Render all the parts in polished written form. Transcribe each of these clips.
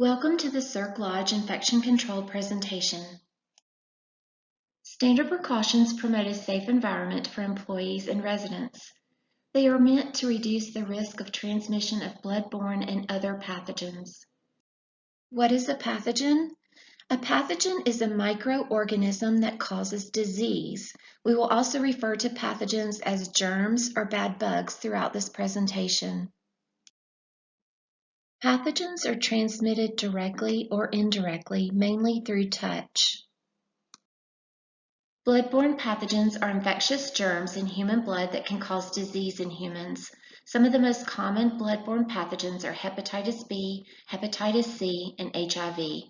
Welcome to the Cirque Lodge Infection Control presentation. Standard precautions promote a safe environment for employees and residents. They are meant to reduce the risk of transmission of bloodborne and other pathogens. What is a pathogen? A pathogen is a microorganism that causes disease. We will also refer to pathogens as germs or bad bugs throughout this presentation. Pathogens are transmitted directly or indirectly, mainly through touch. Bloodborne pathogens are infectious germs in human blood that can cause disease in humans. Some of the most common bloodborne pathogens are hepatitis B, hepatitis C, and HIV.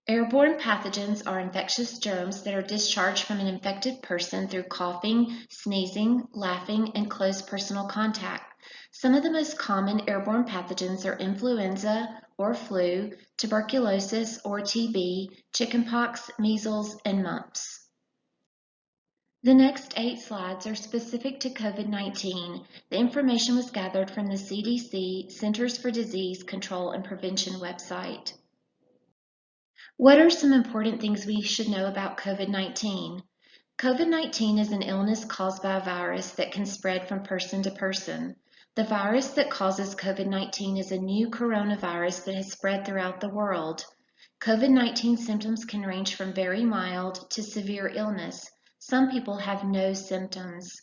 Airborne pathogens are infectious germs that are discharged from an infected person through coughing, sneezing, laughing, and close personal contact. Some of the most common airborne pathogens are influenza or flu, tuberculosis or TB, chickenpox, measles, and mumps. The next 8 slides are specific to COVID-19. The information was gathered from the CDC Centers for Disease Control and Prevention website. What are some important things we should know about COVID-19? COVID-19 is an illness caused by a virus that can spread from person to person. The virus that causes COVID-19 is a new coronavirus that has spread throughout the world. COVID-19 symptoms can range from very mild to severe illness. Some people have no symptoms.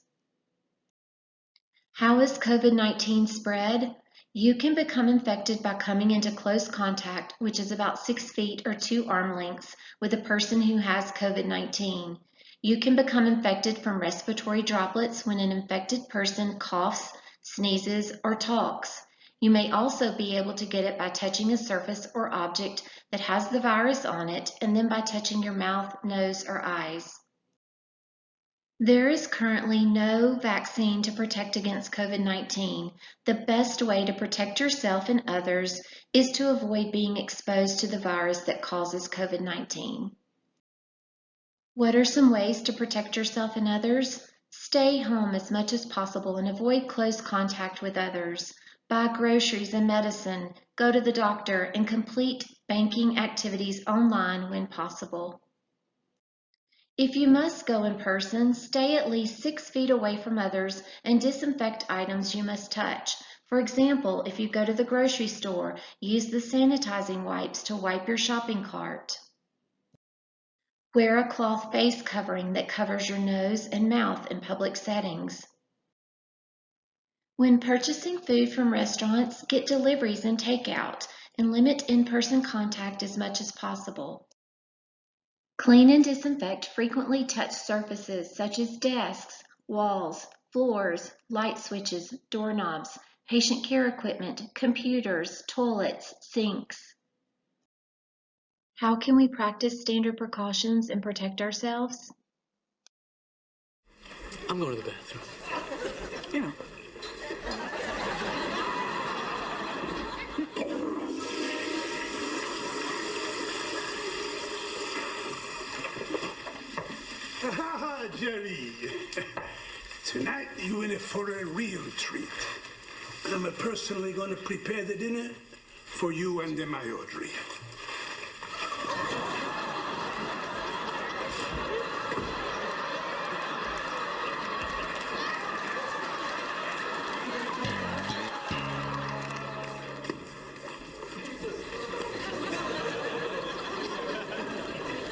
How is COVID-19 spread? You can become infected by coming into close contact, which is about 6 feet or 2 arm lengths, with a person who has COVID-19. You can become infected from respiratory droplets when an infected person coughs, sneezes, or talks. You may also be able to get it by touching a surface or object that has the virus on it, and then by touching your mouth, nose, or eyes. There is currently no vaccine to protect against COVID-19. The best way to protect yourself and others is to avoid being exposed to the virus that causes COVID-19. What are some ways to protect yourself and others? Stay home as much as possible and avoid close contact with others. Buy groceries and medicine, go to the doctor, and complete banking activities online when possible. If you must go in person, stay at least 6 feet away from others and disinfect items you must touch. For example, if you go to the grocery store, use the sanitizing wipes to wipe your shopping cart. Wear a cloth face covering that covers your nose and mouth in public settings. When purchasing food from restaurants, get deliveries and takeout, and limit in-person contact as much as possible. Clean and disinfect frequently touched surfaces such as desks, walls, floors, light switches, doorknobs, patient care equipment, computers, toilets, sinks. How can we practice standard precautions and protect ourselves? I'm going to the bathroom. You know. Jerry, tonight you in it for a real treat. I'm personally going to prepare the dinner for you and my Audrey.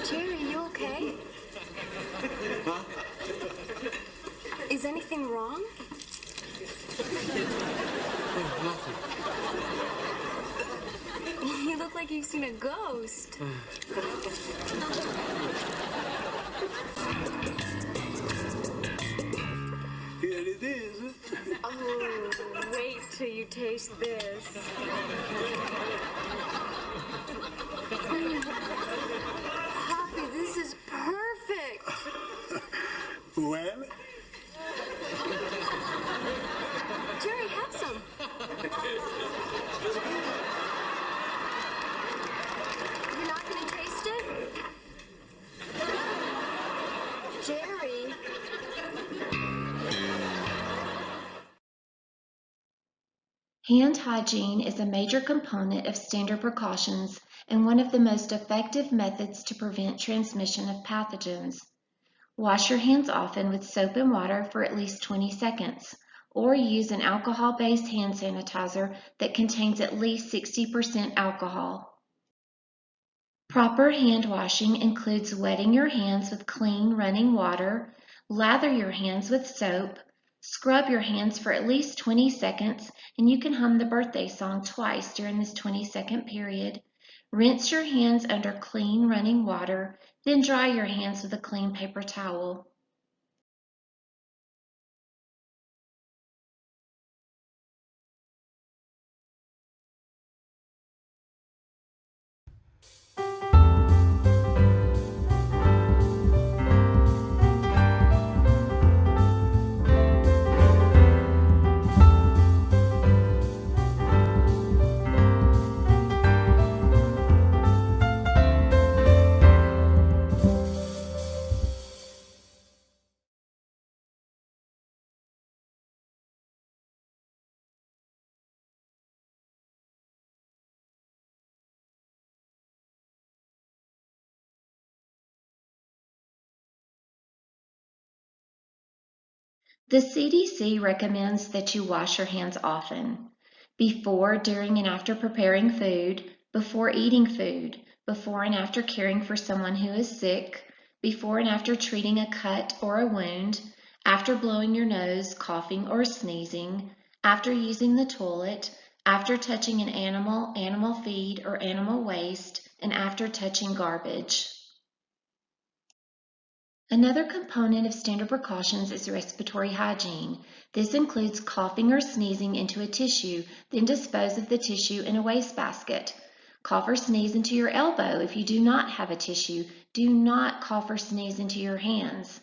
Jerry, you okay? Huh? Is anything wrong? Oh, nothing. You look like you've seen a ghost. Here it is. Oh, wait till you taste this. Poppy, this is perfect. Well, Jerry, have some. You're not going to taste it? Jerry. Hand hygiene is a major component of standard precautions and one of the most effective methods to prevent transmission of pathogens. Wash your hands often with soap and water for at least 20 seconds, or use an alcohol-based hand sanitizer that contains at least 60% alcohol. Proper hand washing includes wetting your hands with clean running water, lather your hands with soap, scrub your hands for at least 20 seconds, and you can hum the birthday song twice during this 20-second period. Rinse your hands under clean running water, then dry your hands with a clean paper towel. The CDC recommends that you wash your hands often, before, during, and after preparing food, before eating food, before and after caring for someone who is sick, before and after treating a cut or a wound, after blowing your nose, coughing, or sneezing, after using the toilet, after touching an animal, animal feed, or animal waste, and after touching garbage. Another component of standard precautions is respiratory hygiene. This includes coughing or sneezing into a tissue, then dispose of the tissue in a wastebasket. Cough or sneeze into your elbow if you do not have a tissue. Do not cough or sneeze into your hands.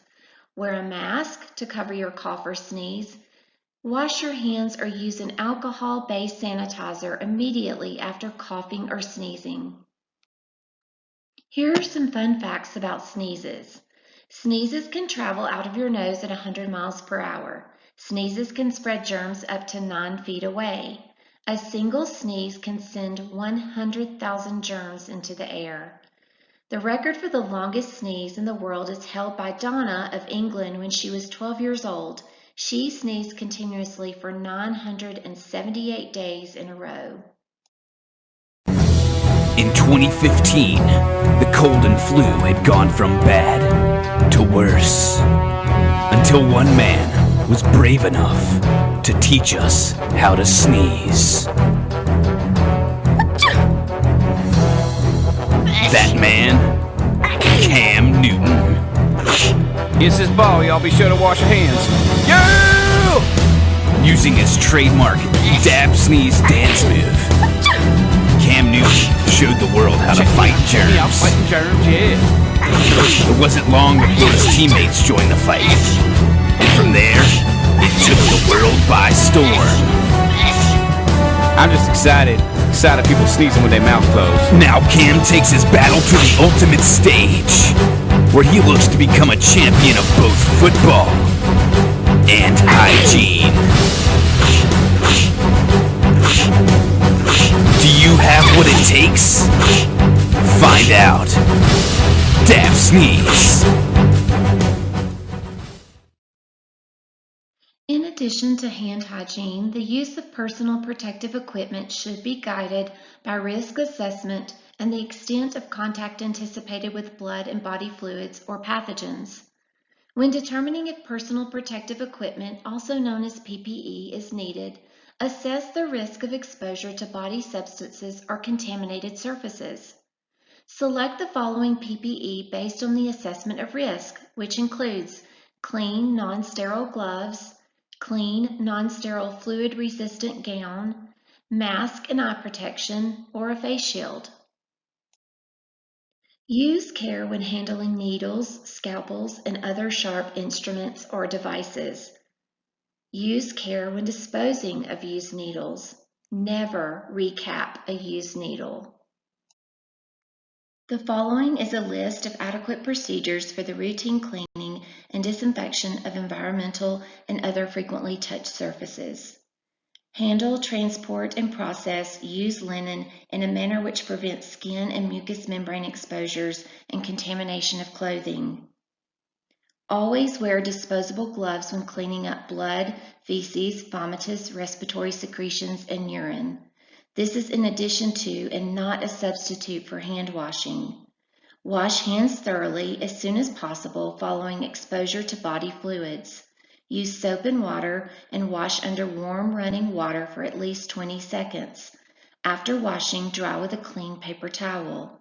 Wear a mask to cover your cough or sneeze. Wash your hands or use an alcohol-based sanitizer immediately after coughing or sneezing. Here are some fun facts about sneezes. Sneezes can travel out of your nose at 100 miles per hour. Sneezes can spread germs up to 9 feet away. A single sneeze can send 100,000 germs into the air. The record for the longest sneeze in the world is held by Donna of England when she was 12 years old. She sneezed continuously for 978 days in a row. In 2015, the cold and flu had gone from bad to worse, until one man was brave enough to teach us how to sneeze. That man, Cam Newton. Here's this ball, y'all be sure to wash your hands. Yeah! Using his trademark dab sneeze dance move, Cam Newton showed the world how to fight germs. Yeah, fighting germs, yeah. It wasn't long before his teammates joined the fight. And from there, it took the world by storm. I'm just excited people sneezing with their mouth closed. Now Cam takes his battle to the ultimate stage, where he looks to become a champion of both football and hygiene. Do you have what it takes? Find out. Dab Sneeze. In addition to hand hygiene, the use of personal protective equipment should be guided by risk assessment and the extent of contact anticipated with blood and body fluids or pathogens. When determining if personal protective equipment, also known as PPE, is needed, assess the risk of exposure to body substances or contaminated surfaces. Select the following PPE based on the assessment of risk, which includes clean, non-sterile gloves, clean, non-sterile fluid-resistant gown, mask and eye protection, or a face shield. Use care when handling needles, scalpels, and other sharp instruments or devices. Use care when disposing of used needles. Never recap a used needle. The following is a list of adequate procedures for the routine cleaning and disinfection of environmental and other frequently touched surfaces. Handle, transport, and process used linen in a manner which prevents skin and mucous membrane exposures and contamination of clothing. Always wear disposable gloves when cleaning up blood, feces, vomitus, respiratory secretions, and urine. This is in addition to and not a substitute for hand washing. Wash hands thoroughly as soon as possible following exposure to body fluids. Use soap and water and wash under warm running water for at least 20 seconds. After washing, dry with a clean paper towel.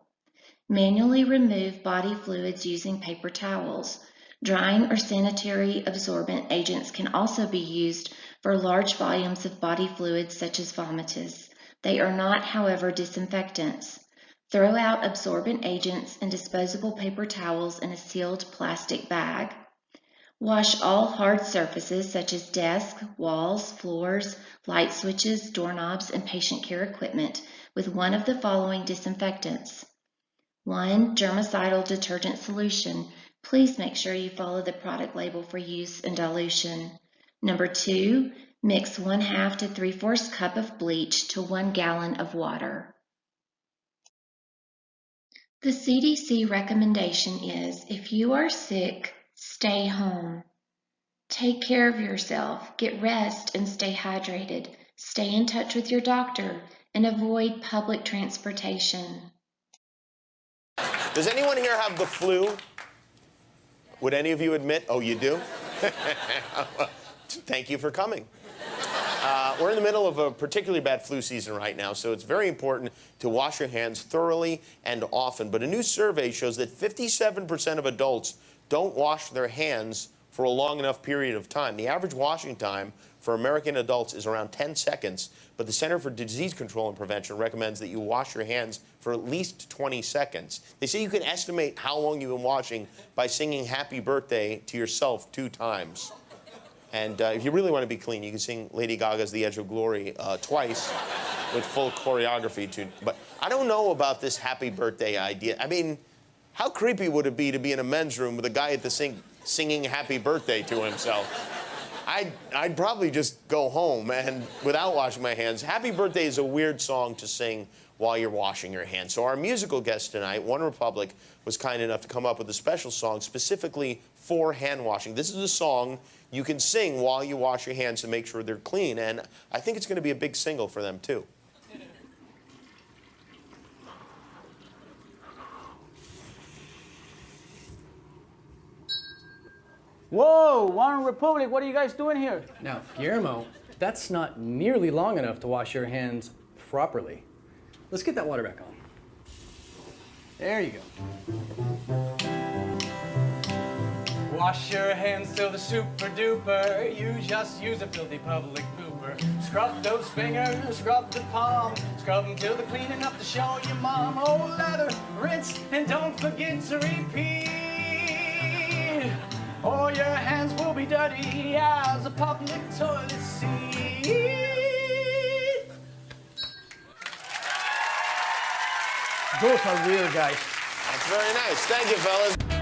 Manually remove body fluids using paper towels. Drying or sanitary absorbent agents can also be used for large volumes of body fluids such as vomitus. They are not, however, disinfectants. Throw out absorbent agents and disposable paper towels in a sealed plastic bag. Wash all hard surfaces such as desks, walls, floors, light switches, doorknobs, and patient care equipment with one of the following disinfectants. 1. Germicidal detergent solution. Please make sure you follow the product label for use and dilution. Number 2. Mix 1/2 to 3/4 cup of bleach to 1 gallon of water. The CDC recommendation is if you are sick, stay home. Take care of yourself, get rest, and stay hydrated. Stay in touch with your doctor and avoid public transportation. Does anyone here have the flu? Would any of you admit? Oh, you do? Thank you for coming. We're in the middle of a particularly bad flu season right now, so it's very important to wash your hands thoroughly and often. But a new survey shows that 57% of adults don't wash their hands for a long enough period of time. The average washing time for American adults is around 10 seconds, but the Center for Disease Control and Prevention recommends that you wash your hands for at least 20 seconds. They say you can estimate how long you've been washing by singing Happy Birthday to yourself 2 times. And if you really want to be clean, you can sing Lady Gaga's The Edge of Glory twice with full choreography. But I don't know about this happy birthday idea. I mean, how creepy would it be to be in a men's room with a guy at the singing happy birthday to himself? I'd probably just go home and without washing my hands. Happy Birthday is a weird song to sing while you're washing your hands. So our musical guest tonight, One Republic, was kind enough to come up with a special song specifically for hand washing. This is a song you can sing while you wash your hands to make sure they're clean, and I think it's going to be a big single for them too. Whoa, One Republic, what are you guys doing here? Now, Guillermo, that's not nearly long enough to wash your hands properly. Let's get that water back on. There you go. Wash your hands till the super duper. You just use a filthy public pooper. Scrub those fingers, scrub the palm. Scrub them till they're clean enough to show your mom. Oh, lather, rinse, and don't forget to repeat. Or your hands will be dirty as a public toilet seat. Those are real guys. That's very nice. Thank you, fellas.